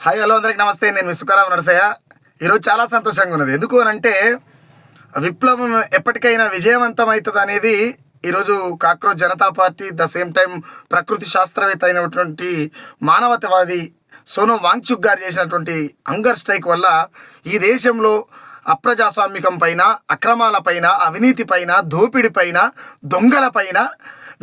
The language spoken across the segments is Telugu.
హాయ్ హలో అందరికి నమస్తే. నేను మీ సుఖరామ నరసయ్య. ఈరోజు చాలా సంతోషంగా ఉన్నది. ఎందుకు అని అంటే విప్లవం ఎప్పటికైనా విజయవంతం అవుతుంది అనేది ఈరోజు cockroach Janata party the same time ప్రకృతి శాస్త్రవేత్త అయినటువంటి మానవతావాది సోనం వాంగ్చుక్ గారు చేసినటువంటి హంగర్ స్ట్రైక్ వల్ల ఈ దేశంలో అప్రజాస్వామికం పైన, అక్రమాల పైన, అవినీతి పైన, దోపిడి పైన, దొంగల పైన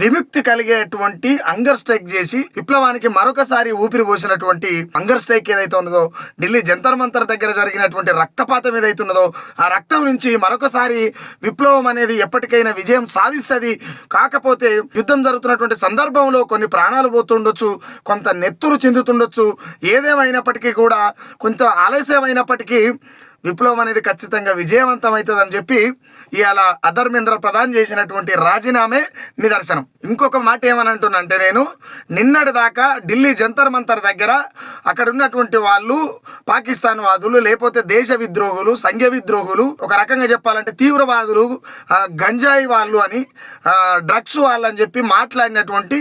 విముక్తి కలిగేటువంటి హంగర్ స్ట్రైక్ చేసి విప్లవానికి మరొకసారి ఊపిరి పోసినటువంటి హంగర్ స్ట్రైక్ ఏదైతే ఉన్నదో, ఢిల్లీ జంతర్ మంతర్ దగ్గర జరిగినటువంటి రక్తపాతం ఏదైతే ఉన్నదో, ఆ రక్తం నుంచి మరొకసారి విప్లవం అనేది ఎప్పటికైనా విజయం సాధిస్తుంది. కాకపోతే యుద్ధం జరుగుతున్నటువంటి సందర్భంలో కొన్ని ప్రాణాలు పోతుండొచ్చు, కొంత నెత్తురు చిందుతుండొచ్చు. ఏదేమైనప్పటికీ కూడా కొంత ఆలస్యమైనప్పటికీ విప్లవం అనేది ఖచ్చితంగా విజయవంతం అవుతుందని చెప్పి ఇవాళ ధర్మేంద్ర ప్రధాన్ చేసినటువంటి రాజీనామే నిదర్శనం. ఇంకొక మాట ఏమని అంటున్నా అంటే, నేను నిన్నటి దాకా ఢిల్లీ జంతర్ మంతర్ దగ్గర అక్కడ ఉన్నటువంటి వాళ్ళు పాకిస్తాన్ వాదులు, లేకపోతే దేశ విద్రోహులు, సంఘ విద్రోహులు, ఒక రకంగా చెప్పాలంటే తీవ్రవాదులు, గంజాయి వాళ్ళు అని, డ్రగ్స్ వాళ్ళు అని చెప్పి మాట్లాడినటువంటి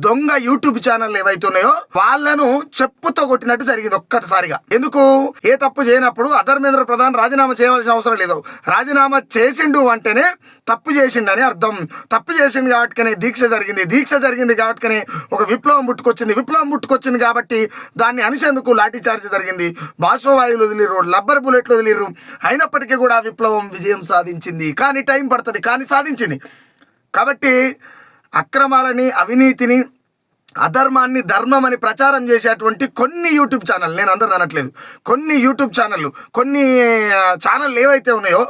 దొంగ యూట్యూబ్ ఛానల్ ఏవైతే ఉన్నాయో వాళ్ళను చెప్పుతో కొట్టినట్టు జరిగింది ఒక్కటిసారిగా. ఎందుకు? ఏ తప్పు చేయనప్పుడు ధర్మేంద్ర ప్రధాన్ రాజీనామా చేయవలసిన అవసరం లేదు. రాజీనామా చేసిండు అంటేనే తప్పు చేసిండని అర్థం. తప్పు చేసిండు కాబట్టికనే దీక్ష జరిగింది కాబట్టికనే ఒక విప్లవం పుట్టుకొచ్చింది కాబట్టి దాన్ని అనిసేందుకు లాఠీ చార్జ్ జరిగింది. బాష్పవాయువులు వదిలిరు, రబ్బర్ బుల్లెట్లు వదిలిరు. అయినప్పటికీ కూడా విప్లవం విజయం సాధించింది. కానీ టైం పడుతుంది, కానీ సాధించింది. కాబట్టి అక్రమాలని, అవినీతిని, అధర్మాన్ని ధర్మం అని ప్రచారం చేసేటువంటి కొన్ని యూట్యూబ్ ఛానల్, నేను అందరూ అనట్లేదు, కొన్ని యూట్యూబ్ కొన్ని ఛానళ్ళు ఏవైతే ఉన్నాయో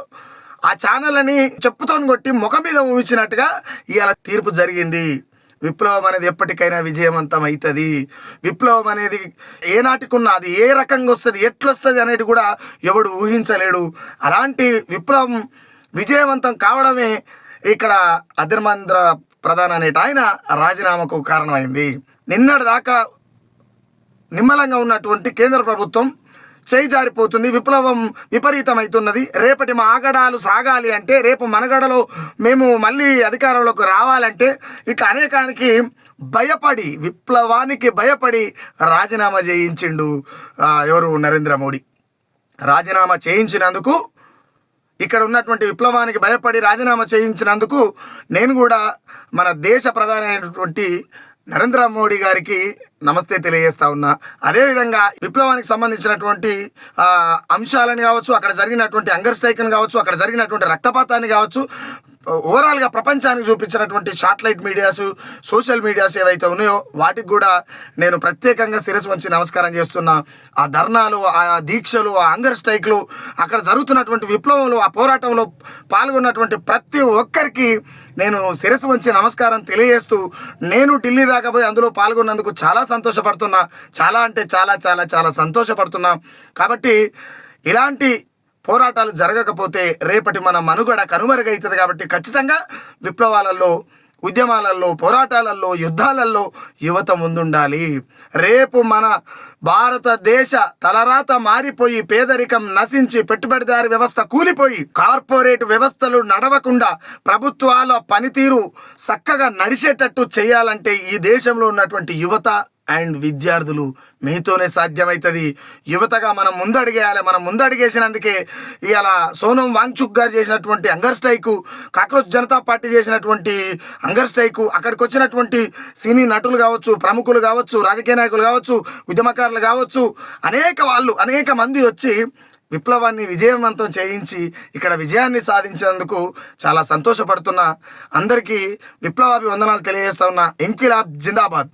ఆ ఛానల్ అని చెప్పుతో కొట్టి ముఖం మీద ఊహించినట్టుగా ఇవాళ తీర్పు జరిగింది. విప్లవం అనేది ఎప్పటికైనా విజయవంతం అవుతుంది. విప్లవం అనేది ఏనాటికి ఉన్న, అది ఏ రకంగా వస్తుంది, ఎట్లొస్తుంది అనేది కూడా ఎవడు ఊహించలేడు. అలాంటి విప్లవం విజయవంతం కావడమే ఇక్కడ ధర్మేంద్ర ప్రధాన్ అనేట ఆయన రాజీనామాకు కారణమైంది. నిన్నటి దాకా నిమ్మలంగా ఉన్నటువంటి కేంద్ర ప్రభుత్వం చేయి జారిపోతుంది, విప్లవం విపరీతమవుతున్నది. రేపటి మా ఆగడాలు సాగాలి అంటే, రేపు మనగడలో మేము మళ్ళీ అధికారంలోకి రావాలంటే ఇట్లా అనేకానికి భయపడి, విప్లవానికి భయపడి రాజీనామా చేయించిండు ఎవరు? నరేంద్ర మోడీ. రాజీనామా చేయించినందుకు, ఇక్కడ ఉన్నటువంటి విప్లవానికి భయపడి రాజీనామా చేయించినందుకు నేను కూడా మన దేశ ప్రధాని అయినటువంటి నరేంద్ర మోడీ గారికి నమస్తే తెలియజేస్తా ఉన్నా. అదేవిధంగా విప్లవానికి సంబంధించినటువంటి అంశాలని కావచ్చు, అక్కడ జరిగినటువంటి హంగర్ స్ట్రైక్ని కావచ్చు, అక్కడ జరిగినటువంటి రక్తపాతాన్ని కావచ్చు, ఓవరాల్గా ప్రపంచానికి చూపించినటువంటి శాటిలైట్ మీడియాస్, సోషల్ మీడియాస్ ఏవైతే ఉన్నాయో వాటికి కూడా నేను ప్రత్యేకంగా శిరస్సు వంచి నమస్కారం చేస్తున్నా. ఆ ధర్నాలు, ఆ దీక్షలు, ఆ హంగర్ స్ట్రైక్లు, అక్కడ జరుగుతున్నటువంటి విప్లవంలో, ఆ పోరాటంలో పాల్గొన్నటువంటి ప్రతి ఒక్కరికి నేను శిరస్సు వంచి నమస్కారం తెలియజేస్తూ, నేను ఢిల్లీ దాకా పోయి అందులో పాల్గొన్నందుకు చాలా సంతోషపడుతున్నా. చాలా అంటే చాలా చాలా చాలా సంతోషపడుతున్నా. కాబట్టి ఇలాంటి పోరాటాలు జరగకపోతే రేపటి మన మనుగడ కనుమరుగవుతుంది. కాబట్టి ఖచ్చితంగా విప్లవాలలో, ఉద్యమాలలో, పోరాటాలలో, యుద్ధాలలో యువత ముందుండాలి. రేపు మన భారతదేశ తలరాత మారిపోయి, పేదరికం నశించి, పెట్టుబడిదారి వ్యవస్థ కూలిపోయి, కార్పొరేట్ వ్యవస్థలు నడవకుండా ప్రభుత్వాల పనితీరు చక్కగా నడిచేటట్టు చేయాలంటే ఈ దేశంలో ఉన్నటువంటి యువత అండ్ విద్యార్థులు మీతోనే సాధ్యమవుతుంది. యువతగా మనం ముందడిగేయాలి. మనం ముందడిగేసినందుకే ఇవాళ సోనం వాంగ్చుక్ గారు చేసినటువంటి hunger strike, cockroach Janata party చేసినటువంటి హంగర్ స్ట్రైకు, అక్కడికి వచ్చినటువంటి సినీ నటులు కావచ్చు, ప్రముఖులు కావచ్చు, రాజకీయ నాయకులు కావచ్చు, ఉద్యమకారులు కావచ్చు, అనేక మంది వచ్చి విప్లవాన్ని విజయవంతం చేయించి ఇక్కడ విజయాన్ని సాధించినందుకు చాలా సంతోషపడుతున్నా. అందరికీ విప్లవాభివందనాలు తెలియజేస్తా ఉన్నా. ఇంక్విలాబ్ జిందాబాద్.